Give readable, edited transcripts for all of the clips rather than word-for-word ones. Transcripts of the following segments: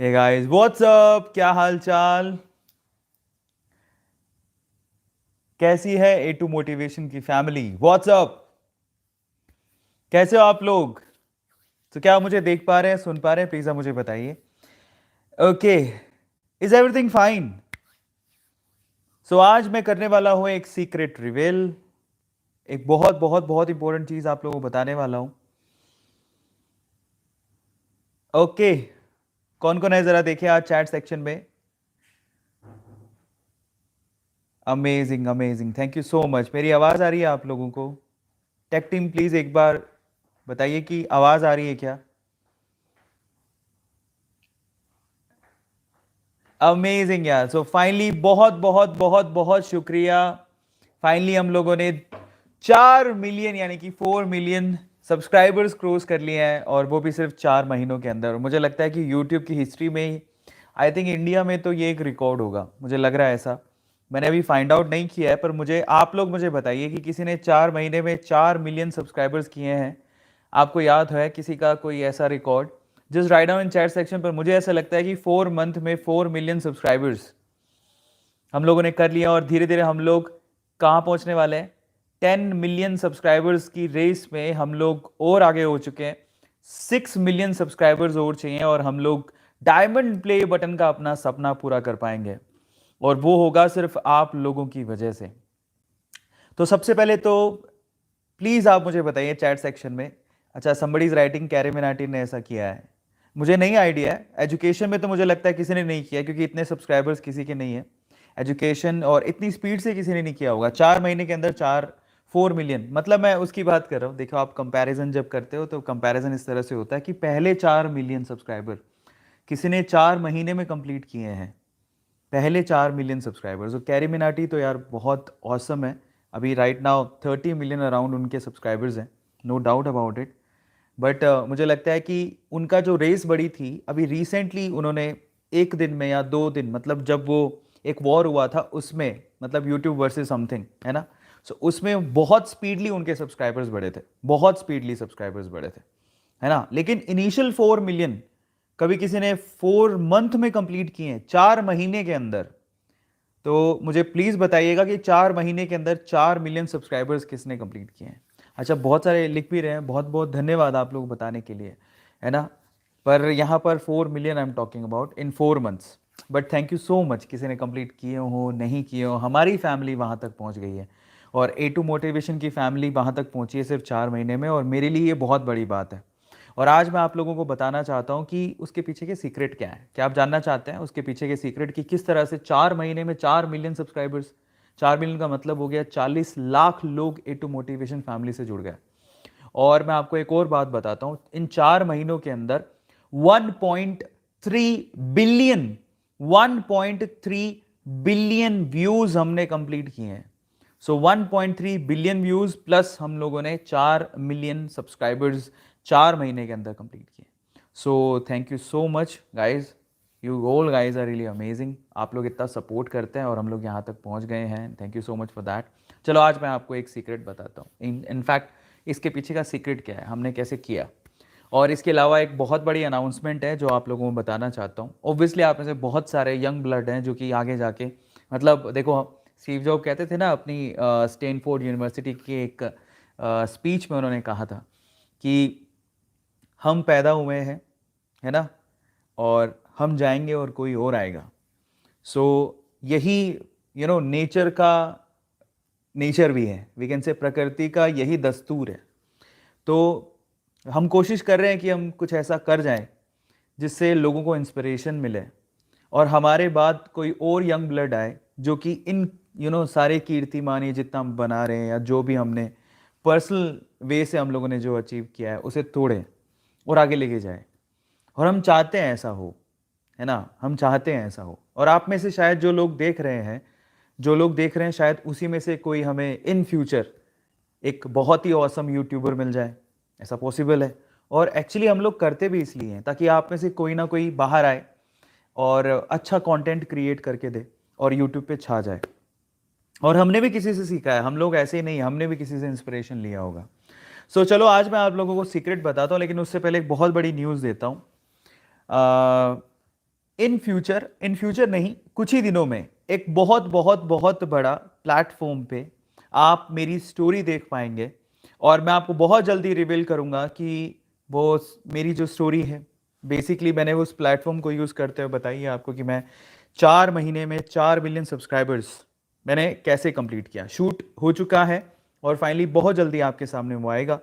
Hey guys what's up, क्या हाल चाल, कैसी है ए टू मोटिवेशन की फैमिली? व्हाट्स अप, कैसे हो आप लोग? तो क्या आप मुझे देख पा रहे हैं, सुन पा रहे हैं? प्लीज आप मुझे बताइए। Okay, is everything fine? So आज मैं करने वाला हूं एक सीक्रेट रिवील। एक बहुत बहुत बहुत इंपॉर्टेंट चीज आप लोगों को बताने वाला हूं। ओके, कौन कौन है जरा देखिए आज चैट सेक्शन में। Amazing amazing, thank you so much. मेरी आवाज आ रही है आप लोगों को? टेक टीम प्लीज एक बार बताइए कि आवाज आ रही है क्या? अमेजिंग यार। सो फाइनली बहुत बहुत बहुत बहुत शुक्रिया। फाइनली हम लोगों ने 4 मिलियन यानी कि 4 मिलियन सब्सक्राइबर्स क्रॉस कर लिए हैं, और वो भी सिर्फ 4 महीनों के अंदर। मुझे लगता है कि यूट्यूब की हिस्ट्री में ही, आई थिंक इंडिया में तो ये एक रिकॉर्ड होगा, मुझे लग रहा है ऐसा। मैंने अभी फाइंड आउट नहीं किया है, पर मुझे आप लोग मुझे बताइए कि किसी ने 4 महीने में 4 मिलियन सब्सक्राइबर्स किए हैं। आपको याद है किसी का कोई ऐसा record? Just write down in chat section पर। मुझे ऐसा लगता है कि 4 मंथ में 4 मिलियन सब्सक्राइबर्स हम लोगों ने कर लिया, और धीरे धीरे हम लोग कहाँ पहुंचने वाले हैं? 10 मिलियन सब्सक्राइबर्स की रेस में हम लोग और आगे हो चुके हैं। 6 मिलियन सब्सक्राइबर्स और चाहिए, और हम लोग डायमंड प्ले बटन का अपना सपना पूरा कर पाएंगे, और वो होगा सिर्फ आप लोगों की वजह से। तो सबसे पहले तो प्लीज आप मुझे बताइए चैट सेक्शन में। अच्छा, समबडी इज राइटिंग कैरेमिनाटी ने ऐसा किया है। मुझे नहीं आइडिया है। एजुकेशन में तो मुझे लगता है किसी ने नहीं किया, क्योंकि इतने सब्सक्राइबर्स किसी के नहीं है एजुकेशन, और इतनी स्पीड से किसी ने नहीं किया होगा 4 महीने के अंदर। 4 मिलियन मतलब मैं उसकी बात कर रहा हूँ। देखो, आप कंपैरिजन जब करते हो तो कंपैरिजन इस तरह से होता है कि पहले 4 मिलियन सब्सक्राइबर किसी ने 4 महीने में कंप्लीट किए हैं। पहले 4 मिलियन सब्सक्राइबर्स। और कैरी मिनाटी तो यार बहुत औसम है। अभी राइट नाउ 30 मिलियन अराउंड उनके सब्सक्राइबर्स हैं, no doubt about it. But मुझे लगता है कि उनका जो रेस बढ़ी थी अभी रिसेंटली, उन्होंने एक दिन में या 2 दिन, मतलब जब वो एक वॉर हुआ था उसमें, मतलब यूट्यूब वर्सेस समथिंग है ना, सो उसमें बहुत स्पीडली उनके सब्सक्राइबर्स बढ़े थे, बहुत स्पीडली सब्सक्राइबर्स बढ़े थे, है ना। लेकिन इनिशियल 4 मिलियन कभी किसी ने 4 मंथ में कंप्लीट किए हैं, 4 महीने के अंदर। तो मुझे प्लीज बताइएगा कि 4 महीने के अंदर 4 मिलियन सब्सक्राइबर्स किसने कंप्लीट किए हैं? अच्छा, बहुत सारे लिख भी रहे हैं, बहुत बहुत धन्यवाद आप लोग बताने के लिए, है ना। पर यहाँ पर 4 million I am talking about in 4 months. But thank you so much, किसी ने कंप्लीट किए हो नहीं किए हो, हमारी फैमिली वहाँ तक पहुँच गई है, और ए टू मोटिवेशन की फैमिली वहाँ तक पहुँची है सिर्फ 4 महीने में, और मेरे लिए ये बहुत बड़ी बात है। और आज मैं आप लोगों को बताना चाहता हूँ कि उसके पीछे के सीक्रेट क्या है। क्या आप जानना चाहते हैं उसके पीछे के सीक्रेट, कि किस तरह से 4 महीने में 4 मिलियन सब्सक्राइबर्स? 4 मिलियन का मतलब हो गया 40 लाख लोग ए टू मोटिवेशन फैमिली से जुड़ गए। और मैं आपको एक और बात बताता हूँ, इन 4 महीनों के अंदर 1.3 बिलियन 1.3 बिलियन व्यूज हमने कंप्लीट किए हैं। सो 1.3 बिलियन व्यूज प्लस हम लोगों ने 4 मिलियन सब्सक्राइबर्स 4 महीने के अंदर कंप्लीट किए। So thank you so much guys, you all guys are really amazing. आप लोग इतना सपोर्ट करते हैं और हम लोग यहाँ तक पहुँच गए हैं, thank you so much for that. चलो आज मैं आपको एक सीक्रेट बताता हूँ। इनफैक्ट इसके पीछे का सीक्रेट क्या है, हमने कैसे किया, और इसके अलावा एक बहुत बड़ी अनाउंसमेंट है जो आप लोगों को बताना चाहता हूँ। ऑब्वियसली आप में से बहुत सारे यंग ब्लड हैं जो कि आगे जाके, मतलब देखो, स्टीव जॉब कहते थे ना अपनी स्टैनफोर्ड यूनिवर्सिटी की एक स्पीच में, उन्होंने कहा था कि हम पैदा हुए हैं, है ना, और हम जाएंगे और कोई और आएगा। सो यही नेचर का, नेचर भी है, वी कैन से प्रकृति का यही दस्तूर है। तो हम कोशिश कर रहे हैं कि हम कुछ ऐसा कर जाएं जिससे लोगों को इंस्पिरेशन मिले, और हमारे बाद कोई और यंग ब्लड आए जो कि इन सारे कीर्तिमान ये जितना हम बना रहे हैं, या जो भी हमने पर्सनल वे से हम लोगों ने जो अचीव किया है उसे तोड़े और आगे लेके जाए। और हम चाहते हैं ऐसा हो, है ना, हम चाहते हैं ऐसा हो। और आप में से शायद जो लोग देख रहे हैं, शायद उसी में से कोई हमें इन फ्यूचर एक बहुत ही औसम यूट्यूबर मिल जाए, ऐसा पॉसिबल है। और एक्चुअली हम लोग करते भी इसलिए हैं ताकि आप में से कोई ना कोई बाहर आए और अच्छा कंटेंट क्रिएट करके दे और यूट्यूब पे छा जाए। और हमने भी किसी से सीखा है, हम लोग ऐसे ही नहीं, हमने भी किसी से इंस्पिरेशन लिया होगा। सो चलो आज मैं आप लोगों को सीक्रेट बताता हूँ, लेकिन उससे पहले एक बहुत बड़ी न्यूज़ देता हूँ। इन फ्यूचर नहीं, कुछ ही दिनों में एक बहुत बहुत बहुत बड़ा प्लेटफॉर्म पे आप मेरी स्टोरी देख पाएंगे। और मैं आपको बहुत जल्दी रिवील करूंगा कि वो मेरी जो स्टोरी है, बेसिकली मैंने उस प्लेटफॉर्म को यूज़ करते हुए बताइए आपको कि मैं 4 महीने में 4 मिलियन सब्सक्राइबर्स मैंने कैसे कंप्लीट किया। शूट हो चुका है और फाइनली बहुत जल्दी आपके सामने वो आएगा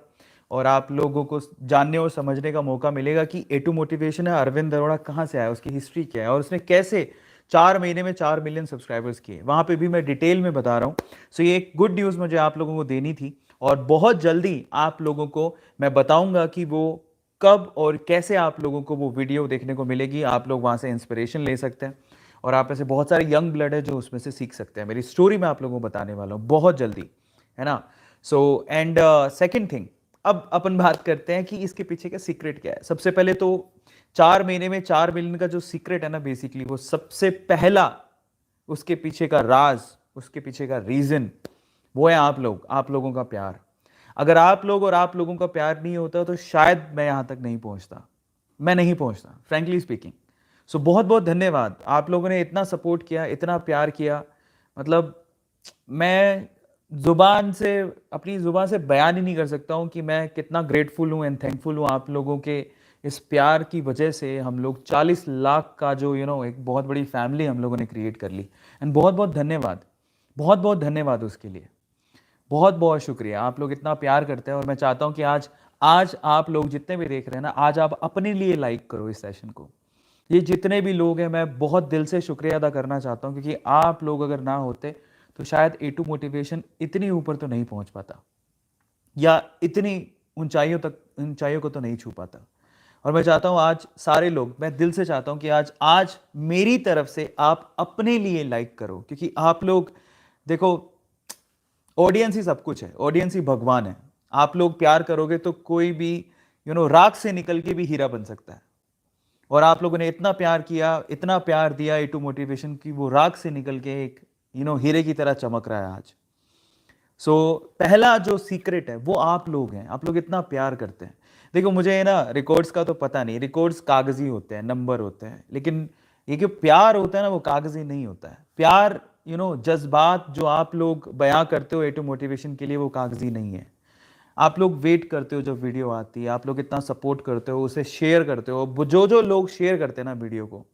और आप लोगों को जानने और समझने का मौका मिलेगा कि A2 मोटिवेशन है, अरविंद अरोड़ा कहाँ से आया, उसकी हिस्ट्री क्या है और उसने कैसे 4 महीने में 4 मिलियन सब्सक्राइबर्स किए। वहाँ पे भी मैं डिटेल में बता रहा हूँ। सो ये एक गुड न्यूज़ मुझे आप लोगों को देनी थी और बहुत जल्दी आप लोगों को मैं बताऊंगा कि वो कब और कैसे आप लोगों को वो वीडियो देखने को मिलेगी। आप लोग वहाँ से इंस्पिरेशन ले सकते हैं और आप ऐसे बहुत सारे यंग ब्लड है जो उसमें से सीख सकते हैं। मेरी स्टोरी मैं आप लोगों को बताने वाला हूँ बहुत जल्दी, है ना। सो एंड सेकेंड थिंग, अब अपन बात करते हैं कि इसके पीछे का सीक्रेट क्या है। सबसे पहले तो 4 महीने में 4 मिलियन का जो सीक्रेट है ना, बेसिकली वो सबसे पहला उसके पीछे का राज, उसके पीछे का रीजन वो है आप लोगों का प्यार। अगर आप लोग और आप लोगों का प्यार नहीं होता तो शायद मैं यहां तक नहीं पहुंचता, मैं नहीं पहुंचता फ्रैंकली स्पीकिंग। सो बहुत बहुत धन्यवाद, आप लोगों ने इतना सपोर्ट किया, इतना प्यार किया। मतलब मैं जुबान से, अपनी जुबान से बयान ही नहीं कर सकता हूँ कि मैं कितना ग्रेटफुल हूँ एंड थैंकफुल हूँ। आप लोगों के इस प्यार की वजह से हम लोग 40 लाख का जो एक बहुत बड़ी फैमिली हम लोगों ने क्रिएट कर ली। एंड बहुत बहुत धन्यवाद, बहुत बहुत धन्यवाद उसके लिए। बहुत बहुत शुक्रिया, आप लोग इतना प्यार करते हैं। और मैं चाहता हूँ कि आज आज आप लोग जितने भी देख रहे हैं ना, आज आप अपने लिए लाइक करो इस सेशन को। ये जितने भी लोग हैं, मैं बहुत दिल से शुक्रिया अदा करना चाहता हूँ, क्योंकि आप लोग अगर ना होते तो शायद A2 मोटिवेशन इतनी ऊपर तो नहीं पहुंच पाता या इतनी ऊंचाइयों को तो नहीं छू पाता। और मैं चाहता हूं आज सारे लोग, मैं दिल से चाहता हूं कि आज आज मेरी तरफ से आप अपने लिए लाइक करो, क्योंकि आप लोग देखो, ऑडियंस ही सब कुछ है, ऑडियंस ही भगवान है। आप लोग प्यार करोगे तो कोई भी राख से निकल के भी हीरा बन सकता है। और आप लोगों ने इतना प्यार किया, इतना प्यार दिया A2 मोटिवेशन की, वो राख से निकल के एक हीरे की तरह चमक रहा है आज। सो पहला जो सीक्रेट है वो आप लोग हैं, आप लोग इतना प्यार करते हैं। देखो मुझे ना रिकॉर्ड्स का तो पता नहीं, रिकॉर्ड्स कागजी होते हैं, नंबर होते हैं, लेकिन ये जो प्यार होता है ना वो कागजी नहीं होता है। प्यार जज्बात जो आप लोग बयां करते हो A2 मोटिवेशन के लिए, वो कागजी नहीं है। आप लोग वेट करते हो जब वीडियो आती है, आप लोग इतना सपोर्ट करते हो, उसे शेयर करते हो। जो लोग शेयर करते हैं ना वीडियो को,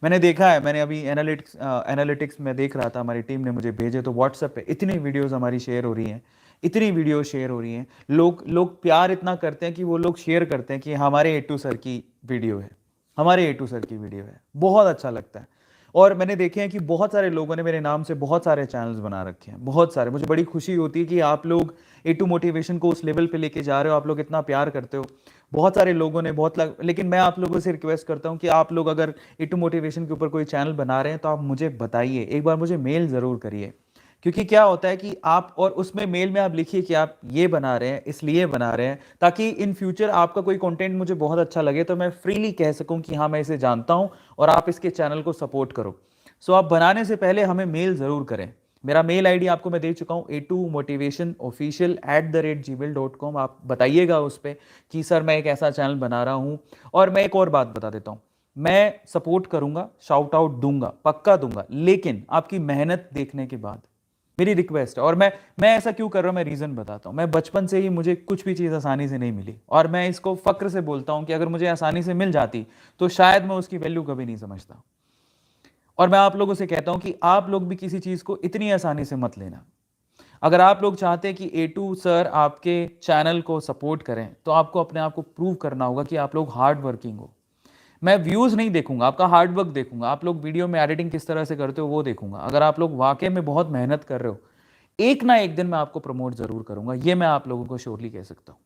मैंने देखा है, मैंने अभी एनालिटिक्स में देख रहा था, हमारी टीम ने मुझे भेजे तो व्हाट्सएप पे इतनी वीडियोस हमारी शेयर हो रही हैं, इतनी वीडियो शेयर हो रही हैं। लोग प्यार इतना करते हैं कि वो लोग शेयर करते हैं कि हमारे A2 सर की वीडियो है, हमारे A2 सर की वीडियो है। बहुत अच्छा लगता है। और मैंने देखे हैं कि बहुत सारे लोगों ने मेरे नाम से बहुत सारे चैनल्स बना रखे हैं, बहुत सारे। मुझे बड़ी खुशी होती है कि आप लोग A2 मोटिवेशन को उस लेवल पे लेके जा रहे हो, आप लोग इतना प्यार करते हो। बहुत सारे लोगों ने लेकिन मैं आप लोगों से रिक्वेस्ट करता हूं कि आप लोग अगर A2 मोटिवेशन के ऊपर कोई चैनल बना रहे हैं तो आप मुझे बताइए, एक बार मुझे मेल जरूर करिए। क्योंकि क्या होता है कि आप, और उसमें मेल में आप लिखिए कि आप ये बना रहे हैं, इसलिए बना रहे हैं, ताकि इन फ्यूचर आपका कोई कंटेंट मुझे बहुत अच्छा लगे तो मैं फ्रीली कह सकूं कि हाँ मैं इसे जानता हूं और आप इसके चैनल को सपोर्ट करो। सो आप बनाने से पहले हमें मेल जरूर करें। मेरा मेल आईडी आपको मैं दे चुका हूं, A2motivationofficial@gmail.com। आप बताइएगा उस पर कि सर मैं एक ऐसा चैनल बना रहा हूं। और मैं एक और बात बता देता हूं, मैं सपोर्ट करूंगा, शाउट आउट दूंगा, पक्का दूंगा, लेकिन आपकी मेहनत देखने के बाद। मेरी रिक्वेस्ट है। और मैं ऐसा क्यों कर रहा हूं, मैं रीजन बताता हूं। मैं बचपन से ही, मुझे कुछ भी चीज आसानी से नहीं मिली, और मैं इसको फक्र से बोलता हूं कि अगर मुझे आसानी से मिल जाती तो शायद मैं उसकी वैल्यू कभी नहीं समझता। और मैं आप लोगों से कहता हूं कि आप लोग भी किसी चीज को इतनी आसानी से मत लेना। अगर आप लोग चाहते हैं कि A2 सर आपके चैनल को सपोर्ट करें तो आपको अपने आप को प्रूव करना होगा कि आप लोग हार्ड वर्किंग हो। मैं व्यूज नहीं देखूंगा, आपका हार्ड वर्क देखूंगा। आप लोग वीडियो में एडिटिंग किस तरह से करते हो वो देखूंगा। अगर आप लोग वाकई में बहुत मेहनत कर रहे हो, एक ना एक दिन मैं आपको प्रमोट जरूर करूंगा, ये मैं आप लोगों को श्योरली कह सकता हूं।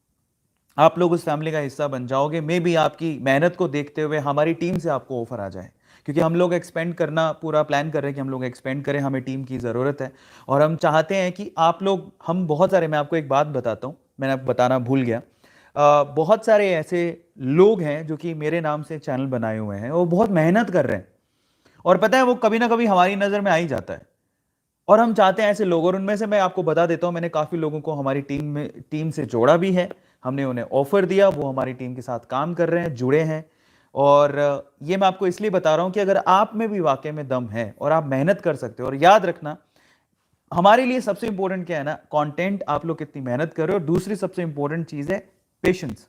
आप लोग उस फैमिली का हिस्सा बन जाओगे। मे भी आपकी मेहनत को देखते हुए हमारी टीम से आपको ऑफर आ जाए, क्योंकि हम लोग एक्सपेंड करना पूरा प्लान कर रहे हैं कि हम लोग एक्सपेंड करें, हमें टीम की ज़रूरत है। और हम चाहते हैं कि आप लोग, हम बहुत सारे, मैं आपको एक बात बताता हूँ, मैंने आपको बताना भूल गया। बहुत सारे ऐसे लोग हैं जो कि मेरे नाम से चैनल बनाए हुए हैं, वो बहुत मेहनत कर रहे हैं, और पता है वो कभी ना कभी हमारी नज़र में आ ही जाता है। और हम चाहते हैं ऐसे लोग, और उनमें से मैं आपको बता देता हूं, मैंने काफी लोगों को हमारी टीम से जोड़ा भी है। हमने उन्हें ऑफर दिया, वो हमारी टीम के साथ काम कर रहे हैं, जुड़े हैं। और ये मैं आपको इसलिए बता रहा हूं कि अगर आप में भी वाकई में दम है और आप मेहनत कर सकते हो, और याद रखना हमारे लिए सबसे इंपॉर्टेंट क्या है ना, कंटेंट, आप लोग कितनी मेहनत कर रहे हो, और दूसरी सबसे इंपॉर्टेंट चीज है पेशेंस।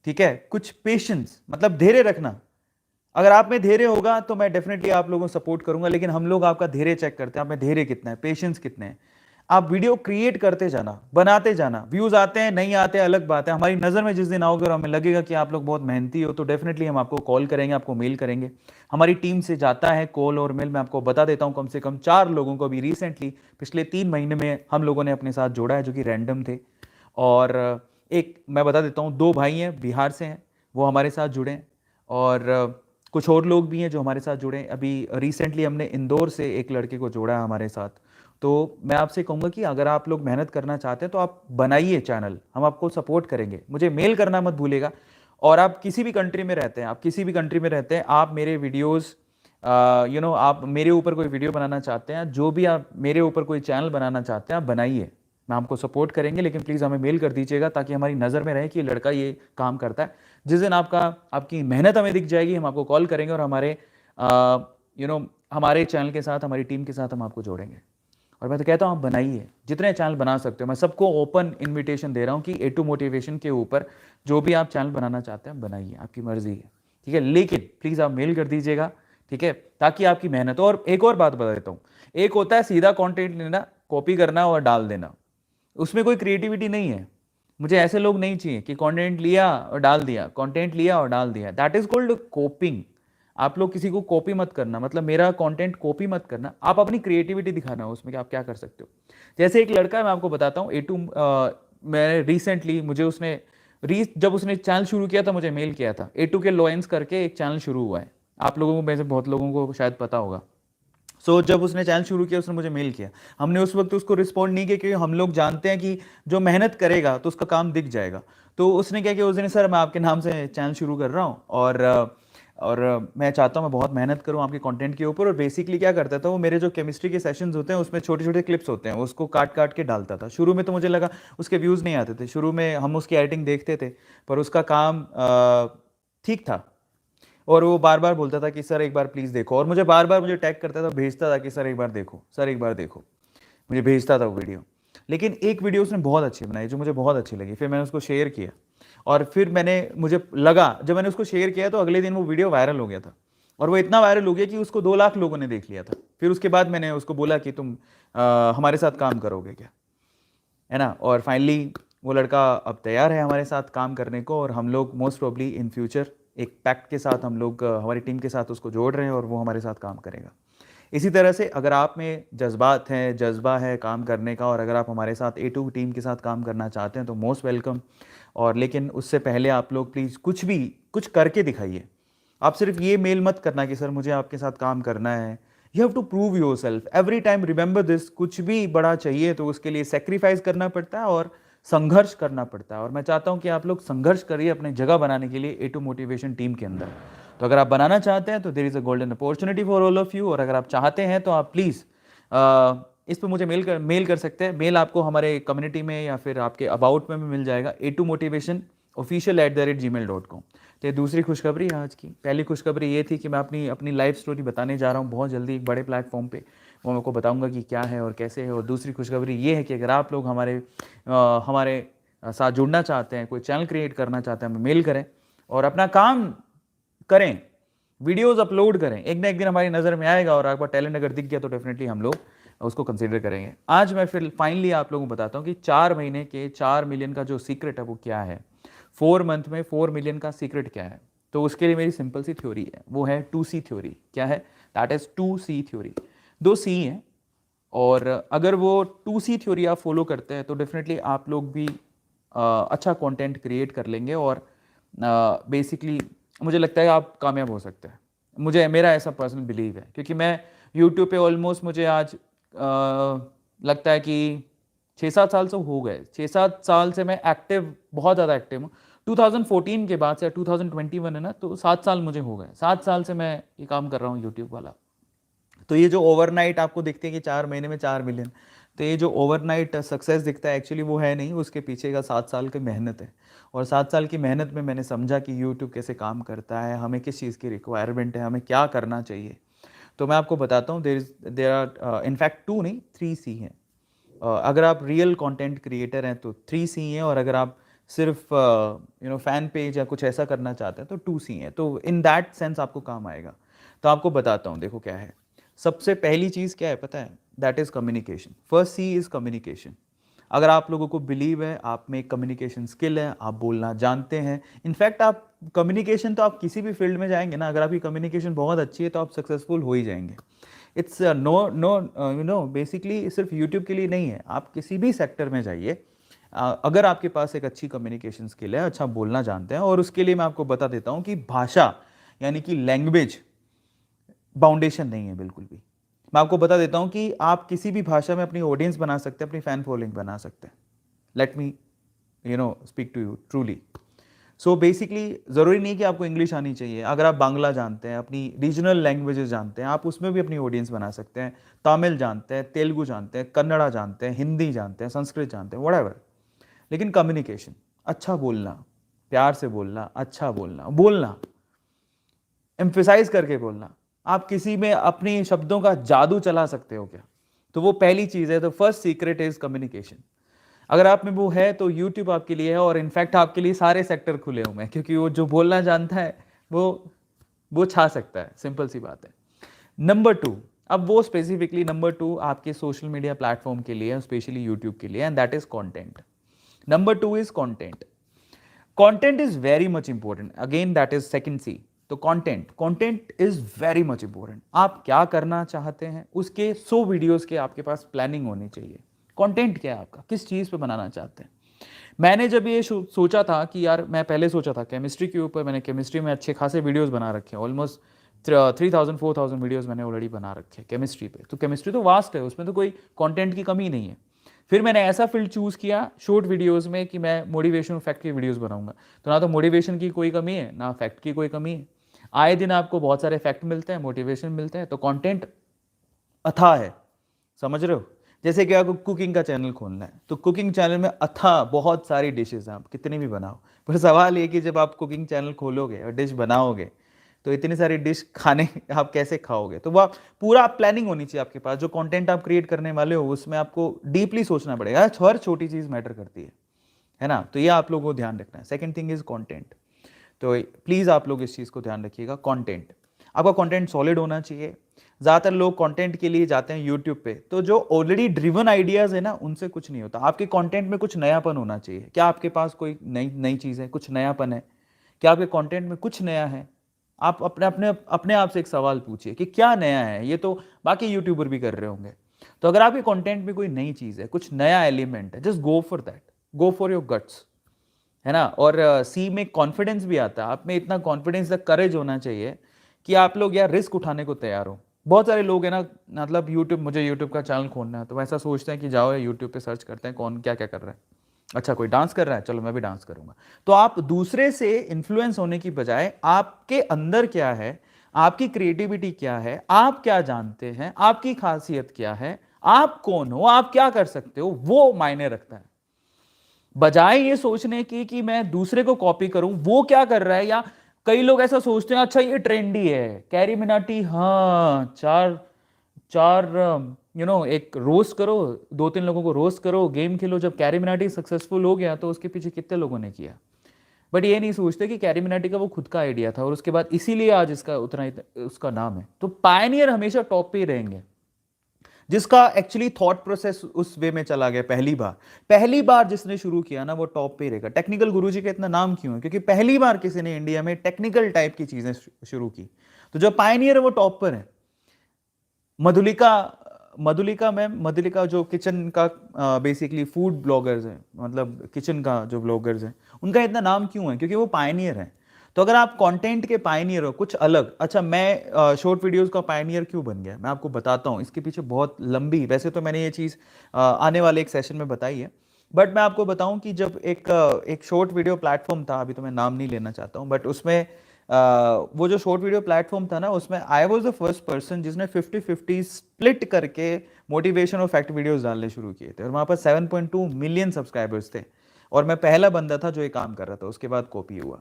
ठीक है, कुछ पेशेंस मतलब धैर्य रखना। अगर आप में धैर्य होगा तो मैं डेफिनेटली आप लोगों को सपोर्ट करूंगा, लेकिन हम लोग आपका धैर्य चेक करते हैं, आप में धैर्य कितना है, पेशेंस कितने हैं। आप वीडियो क्रिएट करते जाना, बनाते जाना, व्यूज आते हैं नहीं आते हैं अलग बात है, हमारी नजर में जिस दिन आओगे और हमें लगेगा कि आप लोग बहुत मेहनती हो तो डेफिनेटली हम आपको कॉल करेंगे, आपको मेल करेंगे। हमारी टीम से जाता है कॉल और मेल। मैं आपको बता देता हूं, कम से कम 4 लोगों को अभी रिसेंटली पिछले 3 महीने में हम लोगों ने अपने साथ जोड़ा है, जो कि रैंडम थे। और एक मैं बता देता हूँ, 2 भाई हैं बिहार से हैं, वो हमारे साथ जुड़े हैं, और कुछ और लोग भी हैं जो हमारे साथ जुड़े हैं। अभी रिसेंटली हमने इंदौर से एक लड़के को जोड़ा है हमारे साथ। तो मैं आपसे कहूँगा कि अगर आप लोग मेहनत करना चाहते हैं तो आप बनाइए चैनल, हम आपको सपोर्ट करेंगे। मुझे मेल करना मत भूलिएगा। और आप किसी भी कंट्री में रहते हैं, आप किसी भी कंट्री में रहते हैं, आप मेरे वीडियोस आप मेरे ऊपर कोई वीडियो बनाना चाहते हैं, जो भी आप मेरे ऊपर कोई चैनल बनाना चाहते हैं, आप बनाइए, मैं आपको सपोर्ट करेंगे। लेकिन प्लीज़ हमें मेल कर दीजिएगा ताकि हमारी नज़र में रहे कि ये लड़का ये काम करता है। जिस दिन आपकी मेहनत हमें दिख जाएगी, हम आपको कॉल करेंगे और हमारे चैनल के साथ, हमारी टीम के साथ हम आपको जोड़ेंगे। और मैं तो कहता हूँ आप बनाइए, जितने चैनल बना सकते हो। मैं सबको ओपन इनविटेशन दे रहा हूँ कि A2 मोटिवेशन के ऊपर जो भी आप चैनल बनाना चाहते हैं बनाइए, आपकी मर्जी है, ठीक है। लेकिन प्लीज़ आप मेल कर दीजिएगा, ठीक है, ताकि आपकी मेहनत। और एक और बात बता देता हूँ, एक होता है सीधा कंटेंट लेना, कॉपी करना और डाल देना, उसमें कोई क्रिएटिविटी नहीं है। मुझे ऐसे लोग नहीं चाहिए कि कंटेंट लिया और डाल दिया, कंटेंट लिया और डाल दिया, दैट इज कॉल्ड कॉपिंग। आप लोग किसी को कॉपी मत करना, मतलब मेरा कंटेंट कॉपी मत करना, आप अपनी क्रिएटिविटी दिखाना उसमें कि आप क्या कर सकते हो। जैसे एक लड़का है, मैं आपको बताता हूँ, A2 मैंने रिसेंटली मुझे उसने जब उसने चैनल शुरू किया था मुझे मेल किया था। A2 के लॉयंस करके एक चैनल शुरू हुआ है, आप लोगों में से बहुत लोगों को शायद पता होगा। जब उसने चैनल शुरू किया उसने मुझे मेल किया, हमने उस वक्त उसको रिस्पॉन्ड नहीं किया क्योंकि हम लोग जानते हैं कि जो मेहनत करेगा तो उसका काम दिख जाएगा। तो उसने क्या किया उस दिन, सर मैं आपके नाम से चैनल शुरू कर रहा हूँ और मैं चाहता हूँ मैं बहुत मेहनत करूँ आपके कंटेंट के ऊपर। और बेसिकली क्या करता था वो, मेरे जो केमिस्ट्री के सेशंस होते हैं उसमें छोटे छोटे क्लिप्स होते हैं, उसको काट काट के डालता था। शुरू में तो मुझे लगा उसके व्यूज़ नहीं आते थे, शुरू में हम उसकी एडिटिंग देखते थे, पर उसका काम ठीक था। और वो बार बार बोलता था कि सर एक बार प्लीज़ देखो, और मुझे बार बार मुझे टैग करता था, भेजता था कि सर एक बार देखो, सर एक बार देखो, मुझे भेजता था वो वीडियो। लेकिन एक वीडियो उसने बहुत अच्छी बनाई जो मुझे बहुत अच्छी लगी, फिर मैंने उसको शेयर किया। और फिर मुझे लगा जब मैंने उसको शेयर किया तो अगले दिन वो वीडियो वायरल हो गया था, और वो इतना वायरल हो गया कि उसको 2 लाख लोगों ने देख लिया था। फिर उसके बाद मैंने उसको बोला कि तुम हमारे साथ काम करोगे क्या, है ना। और फाइनली वो लड़का अब तैयार है हमारे साथ काम करने को, और हम लोग मोस्ट प्रोबली इन फ्यूचर एक पैक्ट के साथ हम लोग हमारी टीम के साथ उसको जोड़ रहे हैं और वो हमारे साथ काम करेगा। इसी तरह से अगर आप में जज्बात हैं, जज्बा है काम करने का, और अगर आप हमारे साथ A2 टीम के साथ काम करना चाहते हैं तो मोस्ट वेलकम। और लेकिन उससे पहले आप लोग प्लीज़ कुछ करके दिखाइए। आप सिर्फ ये मेल मत करना कि सर मुझे आपके साथ काम करना है। You have to prove yourself every time, remember this. कुछ भी बड़ा चाहिए तो उसके लिए सेक्रीफाइस करना पड़ता है और संघर्ष करना पड़ता है, और मैं चाहता हूं कि आप लोग संघर्ष करिए अपने जगह बनाने के लिए A2 मोटिवेशन टीम के अंदर। तो अगर आप बनाना चाहते हैं तो there is a golden opportunity for all of you, और अगर आप चाहते हैं तो आप प्लीज़ इस पर मुझे मेल कर सकते हैं। मेल आपको हमारे कम्युनिटी में या फिर आपके अबाउट में भी मिल जाएगा, A2 motivation official@gmail.com। तो ये दूसरी खुशखबरी है आज की। पहली खुशखबरी ये थी कि मैं अपनी लाइफ स्टोरी बताने जा रहा हूँ बहुत जल्दी एक बड़े प्लेटफॉर्म पे, वो मैं आपको बताऊंगा कि क्या है और कैसे है। और दूसरी खुशखबरी ये है कि अगर आप लोग हमारे साथ जुड़ना चाहते हैं, कोई चैनल क्रिएट करना चाहते हैं, हमें मेल करें और अपना काम करें, वीडियोस अपलोड करें। एक ना एक दिन हमारी नज़र में आएगा और आपका टैलेंट अगर दिख गया तो डेफिनेटली हम लोग उसको कंसीडर करेंगे। आज मैं फिर फाइनली आप लोगों को बताता हूँ कि 4 महीने के 4 मिलियन का जो सीक्रेट है वो क्या है, 4 मंथ में 4 मिलियन का सीक्रेट क्या है। तो उसके लिए मेरी सिंपल सी थ्योरी है, वो है 2C थ्योरी। क्या है? That is 2C theory. 2 C है, और अगर वो 2C थ्योरी आप फॉलो करते हैं तो डेफिनेटली आप लोग भी अच्छा कंटेंट क्रिएट कर लेंगे, और बेसिकली मुझे लगता है आप कामयाब हो सकते हैं। मेरा ऐसा पर्सनल बिलीव है, क्योंकि मैं यूट्यूब पे ऑलमोस्ट मुझे आज लगता है कि 6-7 साल से हो गए। 6-7 साल से मैं एक्टिव, बहुत ज़्यादा एक्टिव हूँ। 2014 के बाद से 2021 है ना, तो 7 साल मुझे हो गए। 7 साल से मैं ये काम कर रहा हूँ यूट्यूब वाला। तो ये जो ओवरनाइट आपको दिखते हैं कि 4 महीने में 4 मिलियन, तो ये जो ओवरनाइट सक्सेस दिखता है एक्चुअली वो है नहीं, उसके पीछे का 7 साल की मेहनत है। और 7 साल की मेहनत में मैंने समझा कि यूट्यूब कैसे काम करता है, हमें किस चीज़ की रिक्वायरमेंट है, हमें क्या करना चाहिए। तो मैं आपको बताता हूँ, देर आर इनफैक्ट 2 नहीं 3 सी हैं। अगर आप रियल कंटेंट क्रिएटर हैं तो 3 सी हैं, और अगर आप सिर्फ फैन पेज या कुछ ऐसा करना चाहते हैं तो 2 सी हैं। तो इन दैट सेंस आपको काम आएगा। तो आपको बताता हूँ, देखो क्या है। सबसे पहली चीज़ क्या है पता है? That is communication. First C is communication. अगर आप लोगों को बिलीव है आप में कम्युनिकेशन स्किल है, आप बोलना जानते हैं, इनफैक्ट आप कम्युनिकेशन तो आप किसी भी फील्ड में जाएंगे ना, अगर आपकी कम्युनिकेशन बहुत अच्छी है तो आप सक्सेसफुल हो ही जाएंगे। इट्स नो नो बेसिकली सिर्फ यूट्यूब के लिए नहीं है, आप किसी भी सेक्टर में जाइए, अगर आपके पास एक अच्छी कम्युनिकेशन स्किल है, अच्छा बोलना जानते हैं। और उसके लिए मैं आपको बता देता हूँ कि भाषा यानी कि लैंग्वेज बाउंडेशन नहीं है बिल्कुल भी। मैं आपको बता देता हूँ कि आप किसी भी भाषा में अपनी ऑडियंस बना सकते हैं, अपनी फैन फॉलोइंग बना सकते हैं। Let me speak to you truly. So basically ज़रूरी नहीं कि आपको इंग्लिश आनी चाहिए, अगर आप बांग्ला जानते हैं, अपनी रीजनल लैंग्वेजेस जानते हैं, आप उसमें भी अपनी ऑडियंस बना सकते हैं। तमिल जानते हैं, तेलुगु जानते हैं, कन्नड़ा जानते हैं, हिंदी जानते हैं, संस्कृत जानते हैं, व्हाटएवर। लेकिन कम्युनिकेशन, अच्छा बोलना, प्यार से बोलना, अच्छा बोलना, बोलना एम्फेसाइज करके बोलना, आप किसी में अपनी शब्दों का जादू चला सकते हो क्या? तो वो पहली चीज़ है। तो फर्स्ट सीक्रेट इज कम्युनिकेशन। अगर आप में वो है तो यूट्यूब आपके लिए है, और इनफैक्ट आपके लिए सारे सेक्टर खुले हुए हैं, क्योंकि वो जो बोलना जानता है वो छा सकता है, सिंपल सी बात है। नंबर 2, अब वो स्पेसिफिकली नंबर 2 आपके सोशल मीडिया प्लेटफॉर्म के लिए, स्पेशली यूट्यूब के लिए, and that is content. Number 2 is content. Content is very much important, again that is second C. तो content is very much important. आप क्या करना चाहते हैं उसके 100 वीडियोस के आपके पास प्लानिंग होनी चाहिए। कंटेंट क्या है आपका, किस चीज़ पे बनाना चाहते हैं? मैंने जब ये सोचा था कि यार, मैं पहले सोचा था केमिस्ट्री के ऊपर, मैंने केमिस्ट्री में अच्छे खासे वीडियोस बना रखे हैं, ऑलमोस्ट 3000-4000 वीडियोस मैंने ऑलरेडी बना रखे हैं केमिस्ट्री पे। तो केमिस्ट्री तो वास्ट है, उसमें तो कोई कंटेंट की कमी नहीं है। फिर मैंने ऐसा फील्ड चूज़ किया शॉर्ट वीडियोस में कि मैं मोटिवेशन फैक्ट की वीडियोस बनाऊंगा। तो ना तो मोटिवेशन की कोई कमी है, ना फैक्ट की कोई कमी है। आए दिन आपको बहुत सारे फैक्ट मिलते हैं, मोटिवेशन मिलते हैं, तो कंटेंट अथाह है। समझ रहे हो? जैसे कि आपको कुकिंग का चैनल खोलना है, तो कुकिंग चैनल में अथाह बहुत सारी डिशेज हैं, आप कितनी भी बनाओ। पर सवाल ये कि जब आप कुकिंग चैनल खोलोगे और डिश बनाओगे तो इतनी सारी डिश खाने आप कैसे खाओगे? तो वो पूरा प्लानिंग होनी चाहिए आपके पास। जो कंटेंट आप क्रिएट करने वाले हो उसमें आपको डीपली सोचना पड़ेगा, हर छोटी चीज़ मैटर करती है ना? तो ये आप लोगों को ध्यान रखना है। Second thing is content. तो प्लीज़ आप लोग इस चीज़ को ध्यान रखिएगा। कंटेंट, आपका कंटेंट सॉलिड होना चाहिए। ज़्यादातर लोग कंटेंट के लिए जाते हैं यूट्यूब पे, तो जो ऑलरेडी ड्रिवन आइडियाज़ है ना, उनसे कुछ नहीं होता। आपके कंटेंट में कुछ नयापन होना चाहिए। क्या आपके पास कोई नई नई चीज़ है, कुछ नयापन है? क्या आपके कंटेंट में कुछ नया है? आप अपने अपने अपने आप से एक सवाल पूछिए कि क्या नया है। ये तो बाकी यूट्यूबर भी कर रहे होंगे। तो अगर आपके कंटेंट में कोई नई चीज़ है, कुछ नया एलिमेंट है, just go for that, go for your guts, है ना? और सी में कॉन्फिडेंस भी आता है। आप में इतना कॉन्फिडेंस, करेज होना चाहिए कि आप लोग यार रिस्क उठाने को तैयार हो। बहुत सारे लोग हैं ना, मतलब मुझे यूट्यूब का चैनल खोलना है, तो वैसा सोचते हैं कि जाओ यूट्यूब पे सर्च करते हैं कौन क्या क्या कर रहा है। अच्छा, कोई डांस कर रहा है, चलो मैं भी डांस करूंगा। तो आप दूसरे से इन्फ्लुएंस होने की बजाय आपके अंदर क्या है, आपकी क्रिएटिविटी क्या है, आप क्या जानते हैं, आपकी खासियत क्या है, आप कौन हो, आप क्या कर सकते हो, वो मायने रखता है। बजाय ये सोचने की कि मैं दूसरे को कॉपी करूं, वो क्या कर रहा है। या कई लोग ऐसा सोचते हैं, अच्छा ये ट्रेंडी है, कैरी मिनाटी, हाँ, चार चार एक रोस्ट करो, 2-3 लोगों को रोस्ट करो, गेम खेलो। जब कैरी मिनाटी सक्सेसफुल हो गया तो उसके पीछे कितने लोगों ने किया। बट ये नहीं सोचते कि कैरी मिनाटी का वो खुद का आइडिया था, और उसके बाद इसीलिए आज इसका उतना उसका नाम है। तो पायनियर हमेशा टॉप पे ही रहेंगे, जिसका एक्चुअली थॉट प्रोसेस उस वे में चला गया। पहली बार जिसने शुरू किया ना, वो टॉप पे रहेगा। टेक्निकल गुरुजी का इतना नाम क्यों है? क्योंकि पहली बार किसी ने इंडिया में टेक्निकल टाइप की चीजें शुरू की। तो जो पायनियर है वो टॉप पर है। मधुलिका जो किचन का बेसिकली फूड ब्लॉगर्स हैं, मतलब किचन का जो ब्लॉगर्स हैं, उनका इतना नाम क्यों है? क्योंकि वो पायनियर हैं। तो अगर आप कंटेंट के पायनियर हो, कुछ अलग। अच्छा, मैं शॉर्ट वीडियोस का पायनियर क्यों बन गया, मैं आपको बताता हूँ। इसके पीछे बहुत लंबी, वैसे तो मैंने ये चीज़ आने वाले एक सेशन में बताई है, बट मैं आपको बताऊं कि जब एक शॉर्ट वीडियो प्लेटफॉर्म था, अभी तो मैं नाम नहीं लेना चाहता हूँ, बट उसमें वो जो शॉर्ट वीडियो प्लेटफॉर्म था ना, उसमें I was the first person जिसने 50-50 स्प्लिट करके मोटिवेशन और फैक्ट वीडियोस डालने शुरू किए थे, और वहाँ पर 7.2 मिलियन सब्सक्राइबर्स थे, और मैं पहला बंदा था जो ये काम कर रहा था। उसके बाद कॉपी हुआ।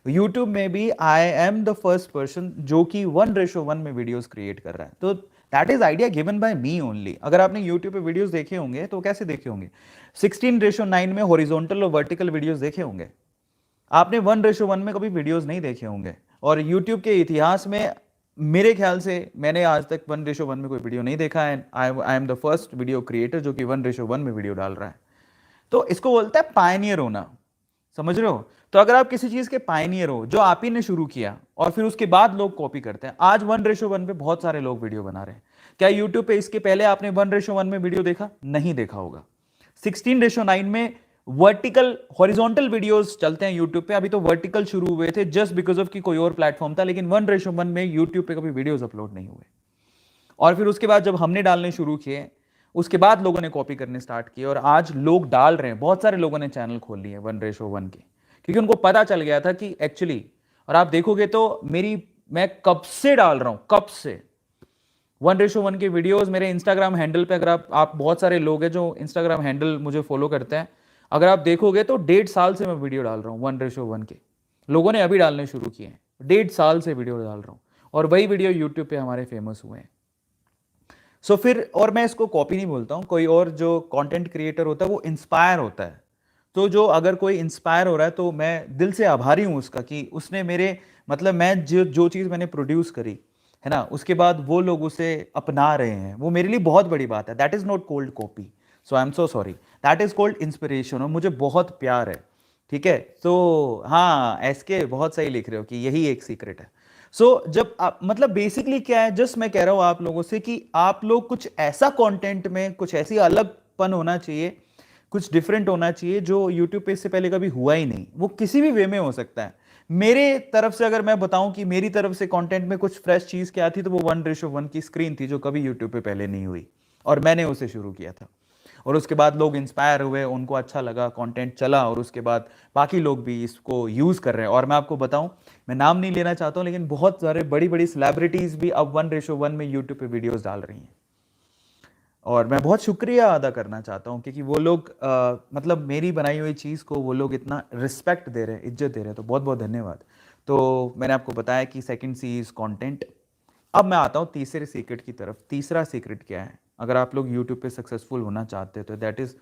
यूट्यूब में भी I am the first person जो कि 1:1 में वीडियोस क्रिएट कर रहा है। तो that is idea given by me only. अगर आपने यूट्यूब पे वीडियोस देखे होंगे तो कैसे देखे होंगे? 16:9 में हॉरिजॉन्टल और वर्टिकल वीडियोस देखे होंगे। आपने 1:1 में कभी वीडियोस नहीं देखे होंगे। और यूट्यूब के इतिहास में मेरे ख्याल से मैंने आज तक 1:1 में कोई वीडियो नहीं देखा है। I am the first video creator जो कि 1:1 में वीडियो डाल रहा है। तो इसको बोलता है पायनियर होना, समझ रहे हो? तो अगर आप किसी चीज के पायनियर हो, जो आप ही ने शुरू किया और फिर उसके बाद लोग कॉपी करते हैं। आज 1:1 पे बहुत सारे लोग वीडियो बना रहे हैं। क्या यूट्यूब पे इसके पहले आपने 1:1 में वीडियो देखा? नहीं देखा होगा। 16:9 में वर्टिकल हॉरिजॉन्टल वीडियोस चलते हैं यूट्यूब पे। अभी तो वर्टिकल शुरू हुए थे जस्ट बिकॉज ऑफ कि कोई और प्लेटफॉर्म था, लेकिन 1:1 में यूट्यूब पे कभी वीडियोस अपलोड नहीं हुए। और फिर उसके बाद जब हमने डालने शुरू किए, उसके बाद लोगों ने कॉपी करने स्टार्ट किए, और आज लोग डाल रहे हैं। बहुत सारे लोगों ने चैनल खोल लिए 1:1 के, क्योंकि उनको पता चल गया था कि एक्चुअली, और आप देखोगे तो मैं कब से डाल रहा हूं, कब से 1:1 के वीडियोस मेरे इंस्टाग्राम हैंडल पे। अगर आप बहुत सारे लोग हैं जो इंस्टाग्राम हैंडल मुझे फॉलो करते हैं, अगर आप देखोगे तो 1.5 साल से मैं वीडियो डाल रहा हूँ 1:1 के। लोगों ने अभी डालने शुरू किए हैं, 1.5 साल से वीडियो डाल रहा हूँ, और वही वीडियो यूट्यूब पे हमारे फेमस हुए हैं। सो फिर, और मैं इसको कॉपी नहीं बोलता हूँ। कोई और जो कंटेंट क्रिएटर होता है वो इंस्पायर होता है। तो जो अगर कोई इंस्पायर हो रहा है तो मैं दिल से आभारी हूँ उसका, कि उसने मेरे मतलब मैं जो चीज़ मैंने प्रोड्यूस करी है ना, उसके बाद वो लोग उसे अपना रहे हैं, वो मेरे लिए बहुत बड़ी बात है। That is not called copy, so I am so sorry. That is called inspiration, और मुझे बहुत प्यार है। ठीक है, तो हाँ, एसके बहुत सही लिख रहे हो कि यही एक सीक्रेट है। सो जब आप मतलब बेसिकली क्या है, जस्ट मैं कह रहा हूँ आप लोगों से कि आप लोग कुछ ऐसा कंटेंट में कुछ ऐसी अलगपन होना चाहिए, कुछ डिफरेंट होना चाहिए जो यूट्यूब पे इससे पहले कभी हुआ ही नहीं। वो किसी भी वे में हो सकता है। मेरे तरफ से अगर मैं बताऊं कि मेरी तरफ से कंटेंट में कुछ फ्रेश चीज क्या थी, तो वो 1:1 की स्क्रीन थी जो कभी यूट्यूब पे पहले नहीं हुई, और मैंने उसे शुरू किया था। और उसके बाद लोग इंस्पायर हुए, उनको अच्छा लगा, कंटेंट चला, और उसके बाद बाकी लोग भी इसको यूज कर रहे हैं। और मैं आपको बताऊं, मैं नाम नहीं लेना चाहता हूं, लेकिन बहुत सारे बड़ी बड़ी सेलिब्रिटीज भी अब 1:1 में यूट्यूब पे वीडियोस डाल रही हैं। और मैं बहुत शुक्रिया अदा करना चाहता हूं, क्योंकि वो लोग मतलब मेरी बनाई हुई चीज़ को वो लोग इतना रिस्पेक्ट दे रहे हैं, इज्जत दे रहे हैं, तो बहुत बहुत धन्यवाद। तो मैंने आपको बताया कि सेकंड सी इज कंटेंट। अब मैं आता हूँ तीसरे सीक्रेट की तरफ। तीसरा सीक्रेट क्या है अगर आप लोग यूट्यूब पे सक्सेसफुल होना चाहते हैं? तो that is,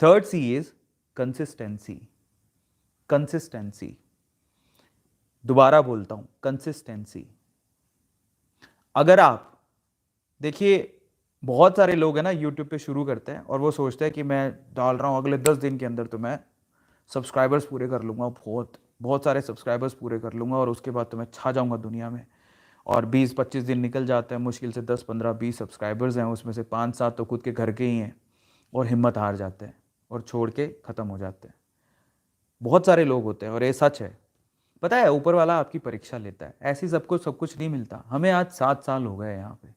third C is consistency. Consistency, दोबारा बोलता हूं, कंसिस्टेंसी। अगर आप देखिए, बहुत सारे लोग हैं ना यूट्यूब पे शुरू करते हैं और वो सोचते हैं कि मैं डाल रहा हूँ, अगले 10 दिन के अंदर तो मैं सब्सक्राइबर्स पूरे कर लूँगा, बहुत बहुत सारे सब्सक्राइबर्स पूरे कर लूँगा, और उसके बाद तो मैं छा जाऊँगा दुनिया में। और 20-25 दिन निकल जाते हैं, मुश्किल से 10-15-20 सब्सक्राइबर्स हैं, उसमें से 5-7 तो खुद के घर के ही हैं, और हिम्मत हार जाते हैं और छोड़ के ख़त्म हो जाते हैं। बहुत सारे लोग होते हैं, और ये सच है। पता है, ऊपर वाला आपकी परीक्षा लेता है। ऐसे सबको सब कुछ नहीं मिलता। हमें आज 7 साल हो गए यहाँ पे,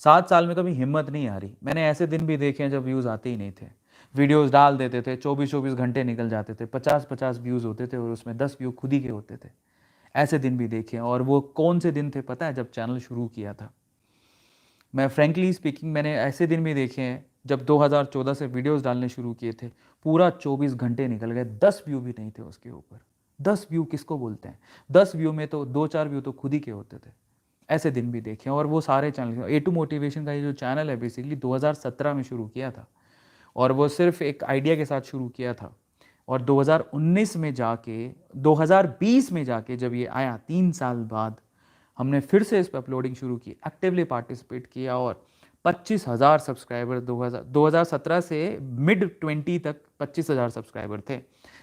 7 साल में कभी हिम्मत नहीं आ रही। मैंने ऐसे दिन भी देखे हैं जब व्यूज़ आते ही नहीं थे, वीडियोस डाल देते थे, 24-24 घंटे निकल जाते थे, 50-50 व्यूज़ होते थे, और उसमें 10 व्यू खुद ही के होते थे। ऐसे दिन भी देखे हैं। और वो कौन से दिन थे पता है? जब चैनल शुरू किया था। मैं फ्रेंकली स्पीकिंग, मैंने ऐसे दिन भी देखे हैं जब 2014 से वीडियोस डालने शुरू किए थे, पूरा 24 घंटे निकल गए, 10 व्यू भी नहीं थे उसके ऊपर। 10 व्यू किसको बोलते हैं? 10 व्यू में तो 2-4 व्यू तो खुद ही के होते थे। ऐसे दिन भी देखे। और वो सारे चैनल, A2 मोटिवेशन का ये जो चैनल है, बेसिकली 2017 में शुरू किया था, और वो सिर्फ एक आइडिया के साथ शुरू किया था। और 2019 में जाके, 2020 में जाके जब ये आया, 3 साल बाद, हमने फिर से इस पर अपलोडिंग शुरू की, एक्टिवली पार्टिसिपेट किया, और 25,000 सब्सक्राइबर 2017 से मिड 20 तक 25,000 सब्सक्राइबर थे।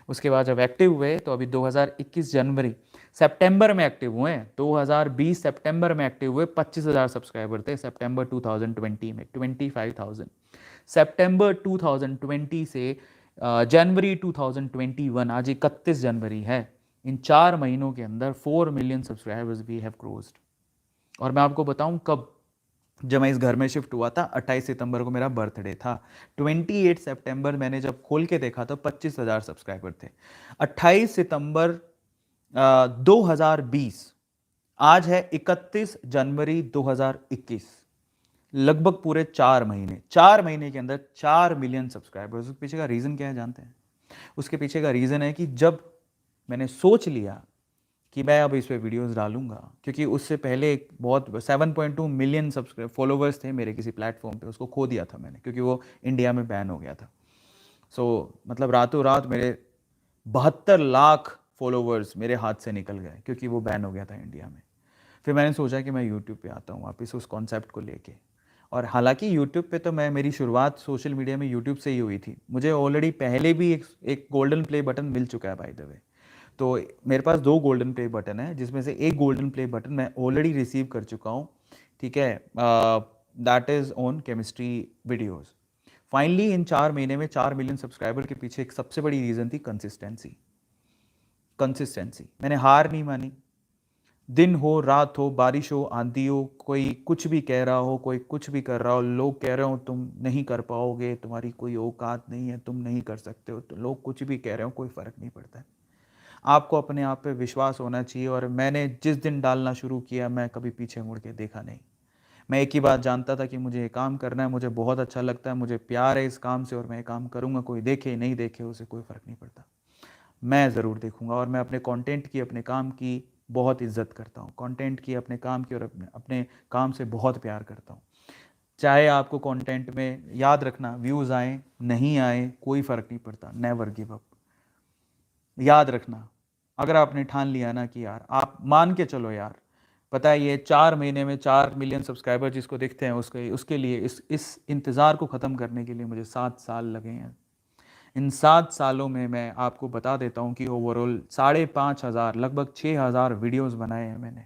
उसके बाद जब एक्टिव हुए तो अभी 2021 जनवरी सितंबर में एक्टिव हुए हैं। 2020 सितंबर में एक्टिव हुए, 25,000 सब्सक्राइबर थे। सितंबर 2020 में 25,000। सितंबर 2020 से जनवरी 2021, आज 31 जनवरी है, इन 4 महीनों के अंदर 4 million subscribers we have crossed. और मैं आपको बताऊं कब, जब मैं इस घर में शिफ्ट हुआ था, 28 सितंबर को मेरा बर्थडे था। 28 सितंबर मैंने जब खोल के देखा तो 25,000 सब्सक्राइबर थे। 28 सितंबर 2020, आज है 31 जनवरी 2021, लगभग पूरे 4 महीने, 4 महीने के अंदर 4 मिलियन सब्सक्राइबर्स। उसके पीछे का रीज़न क्या है जानते हैं? उसके पीछे का रीज़न है कि जब मैंने सोच लिया कि मैं अब इस पे वीडियोस डालूंगा, क्योंकि उससे पहले एक बहुत 7.2 मिलियन सब्सक्राइब फॉलोवर्स थे मेरे किसी प्लेटफॉर्म पे, उसको खो दिया था मैंने क्योंकि वो इंडिया में बैन हो गया था। मतलब रातों रात मेरे 72 लाख फॉलोवर्स मेरे हाथ से निकल गए क्योंकि वो बैन हो गया था इंडिया में। फिर मैंने सोचा कि मैं यूट्यूब पे आता हूँ वापस उस कॉन्सेप्ट को लेके। और हालांकि यूट्यूब पे तो मेरी शुरुआत सोशल मीडिया में यूट्यूब से ही हुई थी। मुझे ऑलरेडी पहले भी एक गोल्डन प्ले बटन मिल चुका है बाय द वे। तो मेरे पास 2 गोल्डन प्ले बटन है, जिसमें से एक गोल्डन प्ले बटन मैं ऑलरेडी रिसीव कर चुका हूँ, ठीक है। That is on chemistry videos. Finally in 4 महीने में 4 मिलियन सब्सक्राइबर के पीछे एक सबसे बड़ी रीज़न थी कंसिस्टेंसी। मैंने हार नहीं मानी। दिन हो, रात हो, बारिश हो, आंधी हो, कोई कुछ भी कह रहा हो, कोई कुछ भी कर रहा हो, लोग कह रहे हो तुम नहीं कर पाओगे, तुम्हारी कोई औकात नहीं है, तुम नहीं कर सकते हो, तो लोग कुछ भी कह रहे हो, कोई फ़र्क नहीं पड़ता है। आपको अपने आप पे विश्वास होना चाहिए। और मैंने जिस दिन डालना शुरू किया, मैं कभी पीछे मुड़ के देखा नहीं। मैं एक ही बात जानता था कि मुझे ये काम करना है, मुझे बहुत अच्छा लगता है, मुझे प्यार है इस काम से और मैं ये काम करूँगा। कोई देखे नहीं देखे उसे कोई फ़र्क नहीं पड़ता, मैं ज़रूर देखूँगा। और मैं अपने कंटेंट की, अपने काम की बहुत इज्जत करता हूँ, कंटेंट की, अपने काम की, और अपने काम से बहुत प्यार करता हूँ। चाहे आपको कंटेंट में, याद रखना, व्यूज़ आए नहीं आए कोई फ़र्क नहीं पड़ता, नेवर गिव अप। याद रखना, अगर आपने ठान लिया ना कि यार, आप मान के चलो यार, पता है ये 4 महीने में 4 मिलियन सब्सक्राइबर जिसको दिखते हैं, उसके लिए, इस इंतज़ार को ख़त्म करने के लिए मुझे 7 साल लगे हैं। इन 7 सालों में मैं आपको बता देता हूँ कि ओवरऑल 5,500, लगभग 6,000 वीडियोस बनाए हैं मैंने।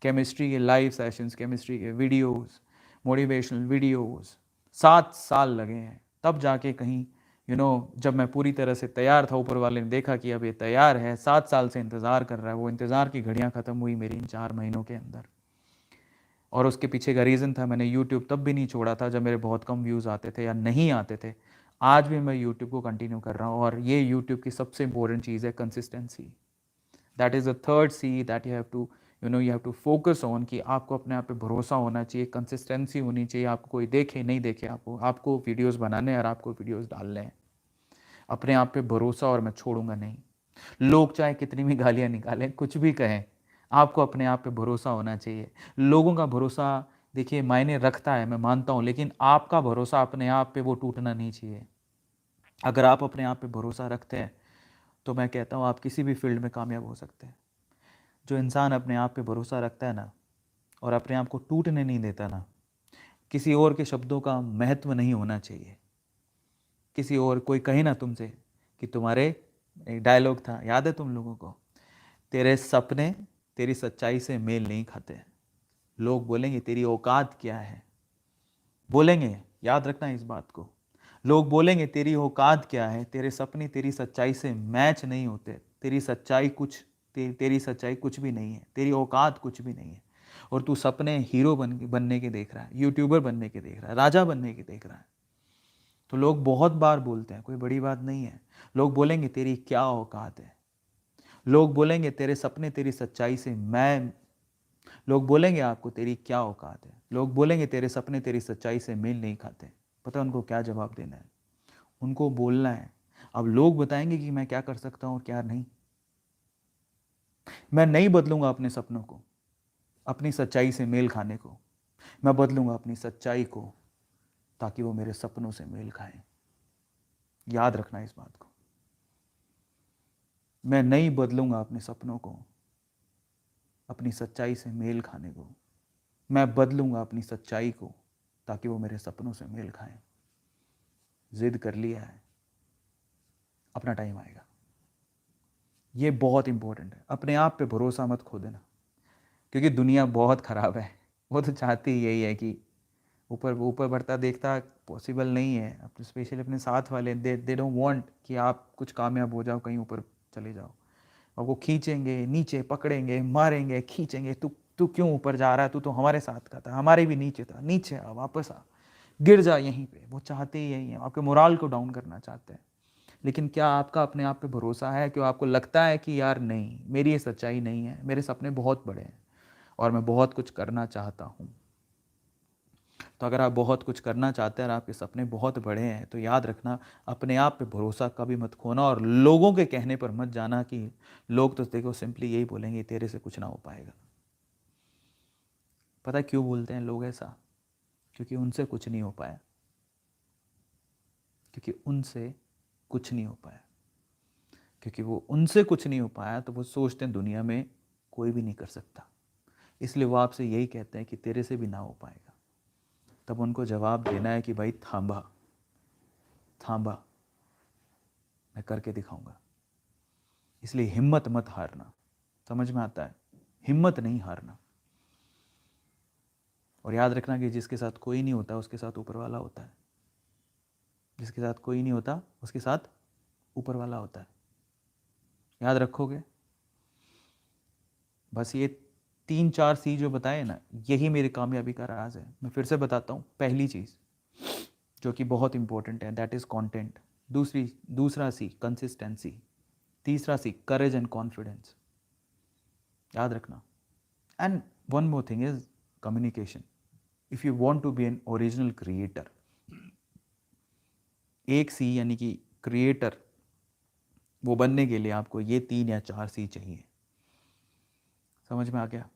केमिस्ट्री के लाइव सेशंस, केमिस्ट्री के वीडियोस, मोटिवेशनल वीडियोस। 7 साल लगे हैं, तब जाके कहीं जब मैं पूरी तरह से तैयार था, ऊपर वाले ने देखा कि अब ये तैयार है, 7 साल से इंतज़ार कर रहा है, वो इंतज़ार की घड़ियाँ ख़त्म हुई मेरी इन 4 महीनों के अंदर। और उसके पीछे का रीज़न था, मैंने यूट्यूब तब भी नहीं छोड़ा था जब मेरे बहुत कम व्यूज़ आते थे या नहीं आते थे। आज भी मैं यूट्यूब को कंटिन्यू कर रहा हूँ, और ये यूट्यूब की सबसे इंपॉर्टेंट चीज़ है consistency. That is the third C that you have to focus on, कि आपको अपने आप पे भरोसा होना चाहिए, कंसिस्टेंसी होनी चाहिए। आपको कोई देखे नहीं देखे, आपको वीडियोस बनाने और आपको वीडियोस डालने हैं। अपने आप पे भरोसा, और मैं छोड़ूंगा नहीं। लोग चाहे कितनी भी गालियाँ निकालें, कुछ भी कहें, आपको अपने आप पे भरोसा होना चाहिए। लोगों का भरोसा देखिए मायने रखता है, मैं मानता हूँ, लेकिन आपका भरोसा अपने आप पे वो टूटना नहीं चाहिए। अगर आप अपने आप पे भरोसा रखते हैं तो मैं कहता हूँ आप किसी भी फील्ड में कामयाब हो सकते हैं। जो इंसान अपने आप पे भरोसा रखता है ना, और अपने आप को टूटने नहीं देता ना, किसी और के शब्दों का महत्व नहीं होना चाहिए। किसी और, कोई कहे ना तुमसे कि तुम्हारे, एक डायलॉग था, याद है तुम लोगों को, तेरे सपने तेरी सच्चाई से मेल नहीं खाते। लोग बोलेंगे तेरी औकात क्या है, बोलेंगे, याद रखना इस बात को। लोग बोलेंगे तेरी औकात क्या है, तेरे सपने तेरी सच्चाई से मैच नहीं होते। तेरी सच्चाई तेरी सच्चाई कुछ भी नहीं है, तेरी औकात कुछ भी नहीं है। और तू सपने हीरो बनने के देख रहा है, यूट्यूबर बनने के देख रहा है, राजा बनने के देख रहा है। तो लोग बहुत बार बोलते हैं, कोई बड़ी बात नहीं है। लोग बोलेंगे तेरी क्या औकात है, लोग बोलेंगे तेरे सपने तेरी सच्चाई से मैं लोग बोलेंगे आपको तेरी क्या औकात है, लोग बोलेंगे तेरे सपने तेरी सच्चाई से मेल नहीं खाते। पता है उनको क्या जवाब देना है? उनको बोलना है, अब लोग बताएंगे कि मैं क्या कर सकता हूँ और क्या नहीं। मैं नहीं बदलूंगा अपने सपनों को अपनी सच्चाई से मेल खाने को, मैं बदलूंगा अपनी सच्चाई को ताकि वो मेरे सपनों से मेल खाएं। याद रखना इस बात को। मैं नहीं बदलूंगा अपने सपनों को अपनी सच्चाई से मेल खाने को, मैं बदलूंगा अपनी सच्चाई को ताकि वो मेरे सपनों से मेल खाएं। जिद कर लिया है, अपना टाइम आएगा। ये बहुत इंपॉर्टेंट है, अपने आप पे भरोसा मत खो देना, क्योंकि दुनिया बहुत ख़राब है। वो तो चाहती यही है कि ऊपर ऊपर बढ़ता देखता पॉसिबल नहीं है। अब स्पेशली अपने साथ वाले, दे डोंट वांट कि आप कुछ कामयाब हो जाओ, कहीं ऊपर चले जाओ। और वो खींचेंगे नीचे, पकड़ेंगे, मारेंगे, खींचेंगे, तू तू क्यों ऊपर जा रहा है, तू तो हमारे साथ का था, हमारे भी नीचे था, नीचे आ, वापस आ, गिर जा यहीं पे। वो चाहते ही यही है, आपके मोराल को डाउन करना चाहते हैं। लेकिन क्या आपका अपने आप पे भरोसा है? कि आपको लगता है कि यार नहीं, मेरी ये सच्चाई नहीं है, मेरे सपने बहुत बड़े हैं और मैं बहुत कुछ करना चाहता हूँ। तो अगर आप बहुत कुछ करना चाहते हैं और आपके सपने बहुत बड़े हैं, तो याद रखना, अपने आप पे भरोसा कभी मत खोना और लोगों के कहने पर मत जाना कि लोग तो देखो सिंपली यही बोलेंगे तेरे से कुछ ना हो पाएगा। पता है क्यों बोलते हैं लोग ऐसा? क्योंकि उनसे कुछ नहीं हो पाया, क्योंकि उनसे कुछ नहीं हो पाया, क्योंकि वो उनसे कुछ नहीं हो पाया तो वो सोचते हैं दुनिया में कोई भी नहीं कर सकता, इसलिए वो आपसे यही कहते हैं कि तेरे से भी ना हो पाएगा। तब उनको जवाब देना है कि भाई थांबा थांबा, मैं करके दिखाऊंगा। इसलिए हिम्मत मत हारना। समझ में आता है? हिम्मत नहीं हारना। और याद रखना कि जिसके साथ कोई नहीं होता उसके साथ ऊपर वाला होता है। जिसके साथ कोई नहीं होता उसके साथ ऊपर वाला होता है। याद रखोगे? बस ये 3-4 सी जो बताए ना, यही मेरी कामयाबी का राज है। मैं फिर से बताता हूँ। पहली चीज़ जो कि बहुत इंपॉर्टेंट है, दैट इज़ कंटेंट। दूसरा सी कंसिस्टेंसी। तीसरा सी करेज एंड कॉन्फिडेंस। याद रखना। And one more thing is communication. If you want to be an original creator, एक सी यानी कि क्रिएटर, वो बनने के लिए आपको ये 3 या 4 सी चाहिए। समझ में आ गया?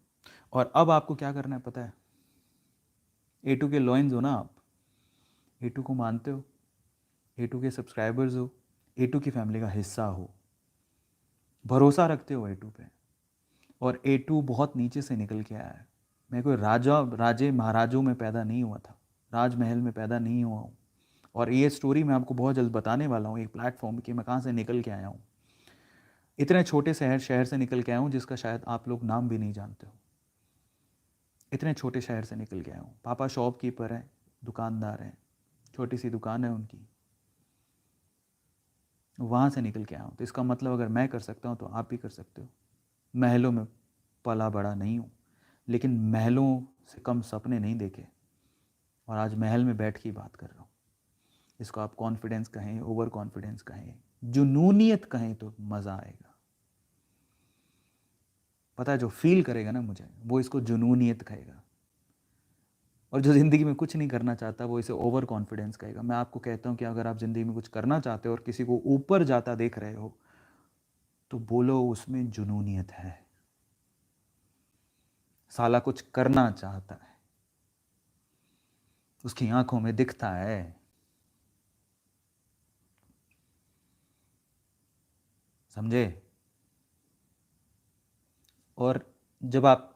और अब आपको क्या करना है पता है? A2 के लॉयंस हो ना आप, A2 को मानते हो, A2 के सब्सक्राइबर्स हो, A2 की फैमिली का हिस्सा हो, भरोसा रखते हो A2 पे, और A2 बहुत नीचे से निकल के आया है। मैं कोई राजे महाराजों में पैदा नहीं हुआ था, राजमहल में पैदा नहीं हुआ हूँ। और ये स्टोरी मैं आपको बहुत जल्द बताने वाला हूँ एक प्लेटफॉर्म कि मैं कहाँ से निकल के आया हूँ। इतने छोटे शहर से निकल के आया हूँ जिसका शायद आप लोग नाम भी नहीं जानते हो। इतने छोटे शहर से निकल के आया हूँ। पापा शॉपकीपर हैं, दुकानदार हैं, छोटी सी दुकान है उनकी, वहाँ से निकल के आया हूँ। तो इसका मतलब अगर मैं कर सकता हूँ तो आप भी कर सकते हो। महलों में पला बड़ा नहीं हूँ, लेकिन महलों से कम सपने नहीं देखे, और आज महल में बैठ के ही बात कर रहा हूँ। इसको आप कॉन्फिडेंस कहें, ओवर कॉन्फिडेंस कहें, जुनूनियत कहें, तो मज़ा आएगा। पता है, जो फील करेगा ना मुझे, वो इसको जुनूनियत कहेगा। और जो ज़िंदगी में कुछ नहीं करना चाहता वो इसे ओवर कॉन्फिडेंस कहेगा। मैं आपको कहता हूँ कि अगर आप ज़िंदगी में कुछ करना चाहते हो और किसी को ऊपर जाता देख रहे हो, तो बोलो उसमें जुनूनियत है। साला कुछ करना चाहता है, उसकी आंखों में दिखता है। समझे? और जब आप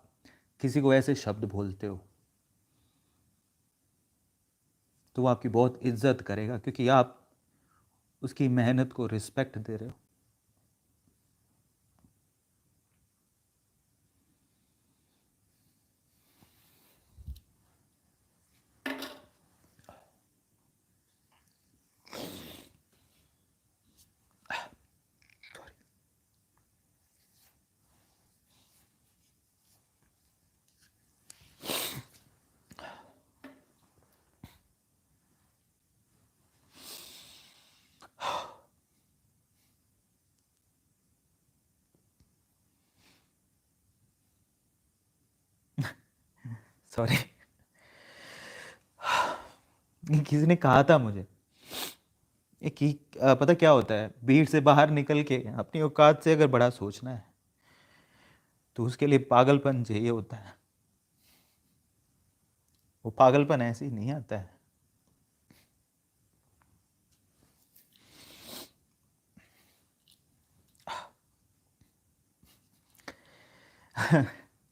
किसी को ऐसे शब्द बोलते हो तो वो आपकी बहुत इज्जत करेगा, क्योंकि आप उसकी मेहनत को रिस्पेक्ट दे रहे हो। सॉरी। किसी ने कहा था मुझे कि पता क्या होता है, भीड़ से बाहर निकल के अपनी औकात से अगर बड़ा सोचना है तो उसके लिए पागलपन चाहिए होता है। वो पागलपन ऐसे ही नहीं आता है।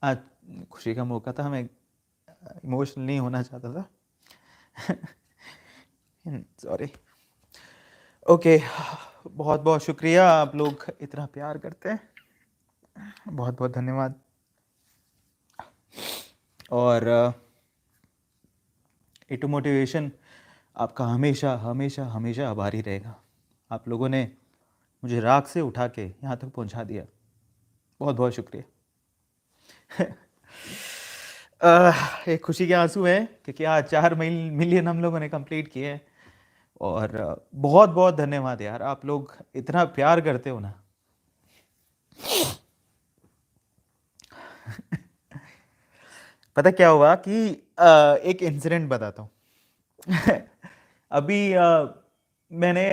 आज खुशी का मौका था, मैं इमोशनल नहीं होना चाहता था। सॉरी। ओके, बहुत बहुत शुक्रिया, आप लोग इतना प्यार करते हैं, बहुत बहुत धन्यवाद। और A2 मोटिवेशन आपका हमेशा हमेशा हमेशा आभारी रहेगा। आप लोगों ने मुझे राख से उठा के यहाँ तक पहुँचा दिया, बहुत बहुत शुक्रिया। एक खुशी के आंसू है क्योंकि आज 4 मिलियन हम लोगों ने कंप्लीट किए हैं। और बहुत बहुत धन्यवाद यार, आप लोग इतना प्यार करते हो ना। पता क्या हुआ कि एक इंसिडेंट बताता हूँ। अभी मैंने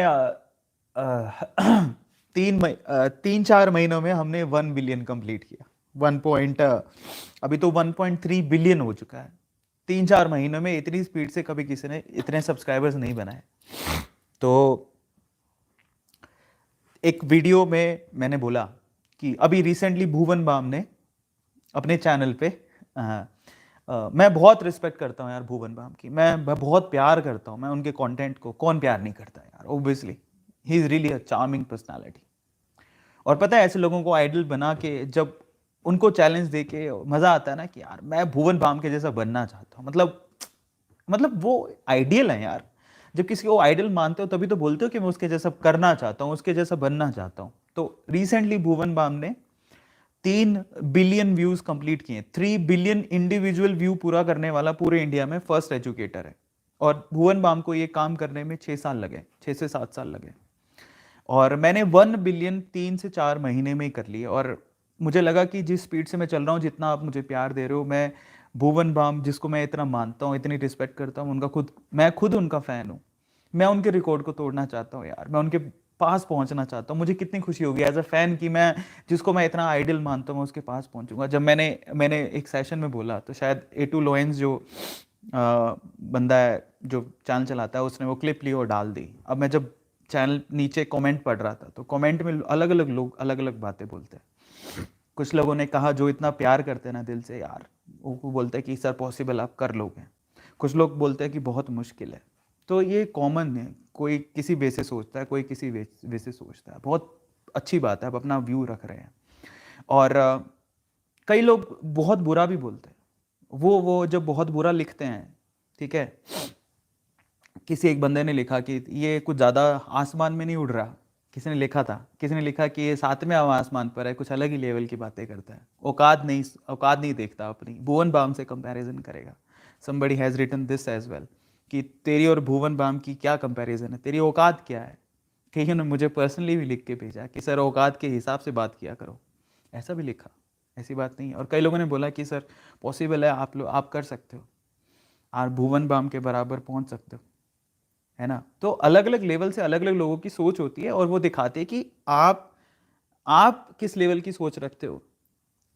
3-4 महीनों में हमने 1 बिलियन कंप्लीट किया। 1 पॉइंट अभी तो 1.3 बिलियन हो चुका है। 3-4 महीनों में इतनी स्पीड से कभी किसी ने इतने सब्सक्राइबर्स नहीं बनाए। तो एक वीडियो में मैंने बोला कि अभी रिसेंटली भुवन बाम ने अपने चैनल पे मैं बहुत रिस्पेक्ट करता हूँ यार भुवन बाम की, मैं बहुत प्यार करता हूँ मैं उनके कंटेंट को, कौन प्यार नहीं करता यार, obviously he is really a charming personality. और पता है ऐसे लोगों को आइडल बना के जब उनको चैलेंज दे के मजा आता है ना कि यार मैं भुवन बाम के जैसा बनना चाहता हूँ। मतलब वो आइडियल है यार। जब किसी को आइडल मानते हो तभी तो बोलते हो कि मैं उसके जैसा करना चाहता हूँ, उसके जैसा बनना चाहता हूँ। तो रिसेंटली भुवन बाम ने 3 बिलियन व्यूज कंप्लीट किए। 3 बिलियन इंडिविजुअल व्यू पूरा करने वाला पूरे इंडिया में फर्स्ट एजुकेटर है। और भुवन बाम को ये काम करने में 6 साल लगे, 6 से 7 साल लगे। और मैंने 1 बिलियन 3 से 4 महीने में ही कर लिए। और मुझे लगा कि जिस स्पीड से मैं चल रहा हूँ, जितना आप मुझे प्यार दे रहे हो, मैं भुवन बाम जिसको मैं इतना मानता हूँ, इतनी रिस्पेक्ट करता हूँ, मैं खुद उनका फैन हूँ। मैं उनके रिकॉर्ड को तोड़ना चाहता हूँ यार, मैं उनके पास पहुंचना चाहता हूँ। मुझे कितनी खुशी होगी एज अ फैन कि मैं जिसको मैं इतना आइडल मानता हूँ मैं उसके पास पहुंचूंगा। जब मैंने एक सेशन में बोला तो शायद A2 लोएंस जो बंदा है जो चैनल चलाता है, उसने वो क्लिप ली और डाल दी। अब मैं जब चैनल नीचे कमेंट पढ़ रहा था तो कमेंट में अलग अलग लोग अलग अलग बातें बोलते हैं। कुछ लोगों ने कहा जो इतना प्यार करते हैं ना दिल से यार, वो बोलते हैं कि सर पॉसिबल आप कर लोगे। कुछ लोग बोलते हैं कि बहुत मुश्किल है। तो ये कॉमन है, कोई किसी वे से सोचता है, कोई किसी वे से सोचता है। बहुत अच्छी बात है, आप अपना व्यू रख रहे हैं। और कई लोग बहुत बुरा भी बोलते हैं। वो जब बहुत बुरा लिखते हैं, ठीक है, किसी एक बंदे ने लिखा कि ये कुछ ज़्यादा आसमान में नहीं उड़ रहा। किसी ने लिखा कि ये 7वें आसमान पर है, कुछ अलग ही लेवल की बातें करता है, औकात नहीं देखता अपनी, भुवन बाम से कंपैरिजन करेगा। somebody has written this as well कि तेरी और भुवन बाम की क्या कंपैरिजन है, तेरी औकात क्या है। कहीं ने मुझे पर्सनली भी लिख के भेजा कि सर औकात के हिसाब से बात किया करो, ऐसा भी लिखा। ऐसी बात नहीं है। और कई लोगों ने बोला कि सर पॉसिबल है, आप कर सकते हो, आप भुवन बाम के बराबर पहुंच सकते हो, है ना। तो अलग अलग लेवल से अलग अलग लोगों की सोच होती है और वो दिखाते हैं कि आप किस लेवल की सोच रखते हो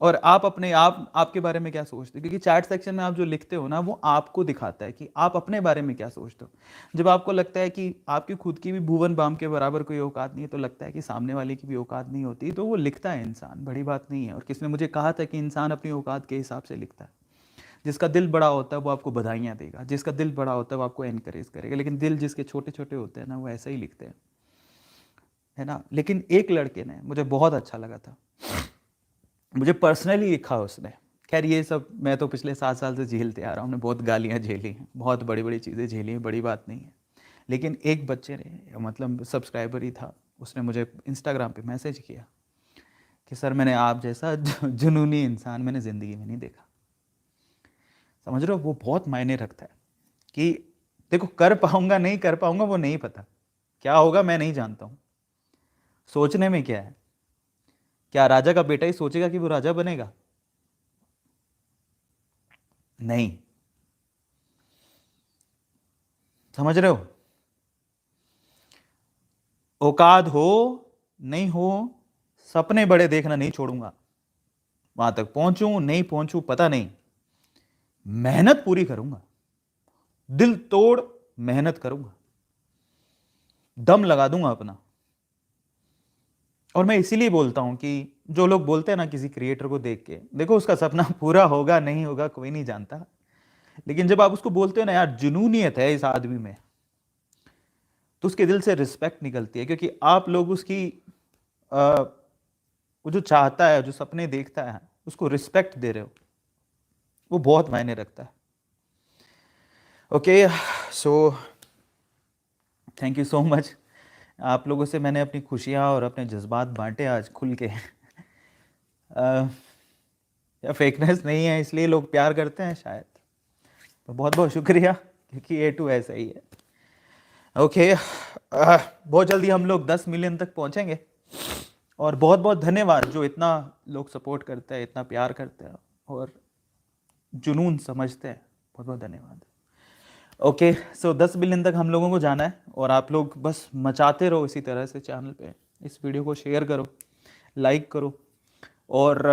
और आप आपके बारे में क्या सोचते हो। क्योंकि चैट सेक्शन में आप जो लिखते हो ना, वो आपको दिखाता है कि आप अपने बारे में क्या सोचते हो। जब आपको लगता है कि आपकी खुद की भी भुवन बाम के बराबर कोई औकात नहीं है, तो लगता है कि सामने वाले की भी औकात नहीं होती, तो वो लिखता है इंसान, बड़ी बात नहीं है। और किसने मुझे कहा था कि इंसान अपनी औकात के हिसाब से लिखता है। जिसका दिल बड़ा होता है वो आपको बधाइयाँ देगा, जिसका दिल बड़ा होता है वो आपको एनकरेज करेगा। लेकिन दिल जिसके छोटे छोटे होते हैं ना, वो ऐसा ही लिखते हैं, है ना। लेकिन एक लड़के ने, मुझे बहुत अच्छा लगा था, मुझे पर्सनली लिखा उसने। खैर ये सब मैं तो पिछले 7 साल से झेलते आ रहा हूँ, बहुत गालियाँ झेली हैं, बहुत बड़ी बड़ी चीज़ें झेली हैं, बड़ी बात नहीं है। लेकिन एक बच्चे ने, मतलब सब्सक्राइबर ही था, उसने मुझे इंस्टाग्राम पे मैसेज किया कि सर मैंने आप जैसा जुनूनी इंसान मैंने ज़िंदगी में नहीं देखा। समझ रहे हो, वो बहुत मायने रखता है कि देखो, कर पाऊंगा नहीं कर पाऊंगा वो नहीं पता, क्या होगा मैं नहीं जानता हूं। सोचने में क्या है, क्या राजा का बेटा ही सोचेगा कि वो राजा बनेगा? नहीं। समझ रहे हो, औकात हो नहीं हो, सपने बड़े देखना नहीं छोड़ूंगा। वहां तक पहुंचूं नहीं पहुंचूं पता नहीं, मेहनत पूरी करूंगा, दिल तोड़ मेहनत करूंगा, दम लगा दूंगा अपना। और मैं इसीलिए बोलता हूं कि जो लोग बोलते हैं ना किसी क्रिएटर को देख के, देखो उसका सपना पूरा होगा नहीं होगा कोई नहीं जानता, लेकिन जब आप उसको बोलते हो ना यार जुनूनियत है इस आदमी में, तो उसके दिल से रिस्पेक्ट निकलती है। क्योंकि आप लोग उसकी वो जो चाहता है, जो सपने देखता है, उसको रिस्पेक्ट दे रहे हो, वो बहुत मायने रखता है। Okay, so thank you so much. आप लोगों से मैंने अपनी खुशियाँ और अपने जज्बात बांटे आज खुल के। या फेकनेस नहीं है इसलिए लोग प्यार करते हैं शायद, तो बहुत बहुत शुक्रिया, क्योंकि A2 ऐसा ही है। ओके, बहुत जल्दी हम लोग 10 मिलियन तक पहुंचेंगे। और बहुत बहुत धन्यवाद जो इतना लोग सपोर्ट करते हैं, इतना प्यार करते हैं और जुनून समझते हैं। बहुत बहुत धन्यवाद। ओके, सो 10 बिलियन तक हम लोगों को जाना है और आप लोग बस मचाते रहो इसी तरह से चैनल पे। इस वीडियो को शेयर करो, लाइक करो। और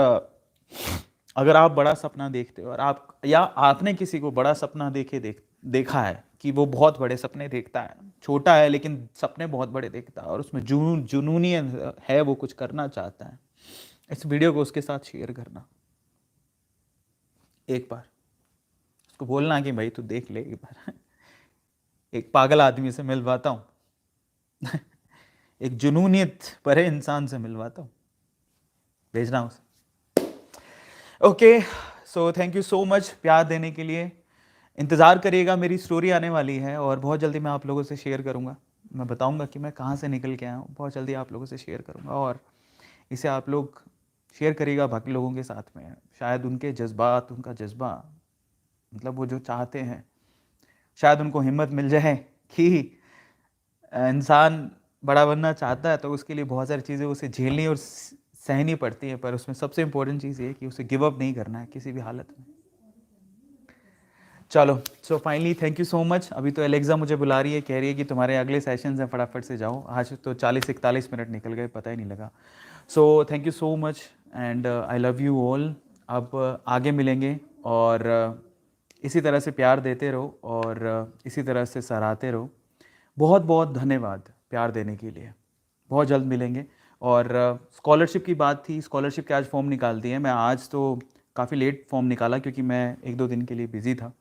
अगर आप बड़ा सपना देखते हो और आप या आपने किसी को बड़ा सपना देखा है कि वो बहुत बड़े सपने देखता है, छोटा है लेकिन सपने बहुत बड़े देखता है और उसमें जुनूनी है, वो कुछ करना चाहता है, इस वीडियो को उसके साथ शेयर करना। एक बार उसको बोलना कि भाई तू देख ले एक बार। एक पागल आदमी से मिलवाता हूँ। एक जुनूनियत भरे इंसान से मिलवाता हूँ, भेजना उसे। Okay, so thank you so much प्यार देने के लिए। इंतज़ार करिएगा, मेरी स्टोरी आने वाली है और बहुत जल्दी मैं आप लोगों से शेयर करूँगा। मैं बताऊँगा कि मैं कहाँ से निकल के आया हूँ, बहुत जल्दी आप लोगों से शेयर करूँगा। और इसे आप लोग शेयर करिएगा बाकी लोगों के साथ में, शायद उनके जज्बात, उनका जज्बा, मतलब वो जो चाहते हैं, शायद उनको हिम्मत मिल जाए कि इंसान बड़ा बनना चाहता है तो उसके लिए बहुत सारी चीज़ें उसे झेलनी और सहनी पड़ती है, पर उसमें सबसे इंपॉर्टेंट चीज़ ये है कि उसे गिव अप नहीं करना है किसी भी हालत में। चलो, so finally thank you so much. अभी तो एलेक्सा मुझे बुला रही है, कह रही है कि तुम्हारे अगले सेशंस हैं, फटाफट से जाओ। आज तो 40-41 मिनट निकल गए, पता ही नहीं लगा। सो thank you so much and I love you all. अब आगे मिलेंगे और इसी तरह से प्यार देते रहो और इसी तरह से सराहते रहो। बहुत बहुत धन्यवाद प्यार देने के लिए। बहुत जल्द मिलेंगे। और स्कॉलरशिप की बात थी, स्कॉलरशिप के आज फॉर्म निकाल दिए। मैं आज तो काफ़ी लेट फॉर्म निकाला क्योंकि मैं 1-2 दिन के लिए बिज़ी था।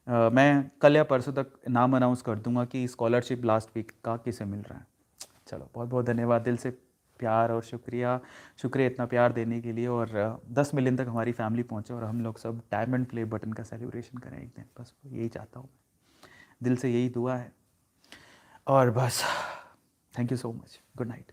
मैं कल या परसों तक नाम अनाउंस कर दूंगा कि स्कॉलरशिप लास्ट वीक का किसे मिल रहा है। चलो, बहुत बहुत धन्यवाद, दिल से प्यार और शुक्रिया इतना प्यार देने के लिए। और 10 मिलियन तक हमारी फैमिली पहुंचे और हम लोग सब डायमंड प्ले बटन का सेलिब्रेशन करें एक दिन, बस यही चाहता हूँ, दिल से यही दुआ है। और बस thank you so much, good night.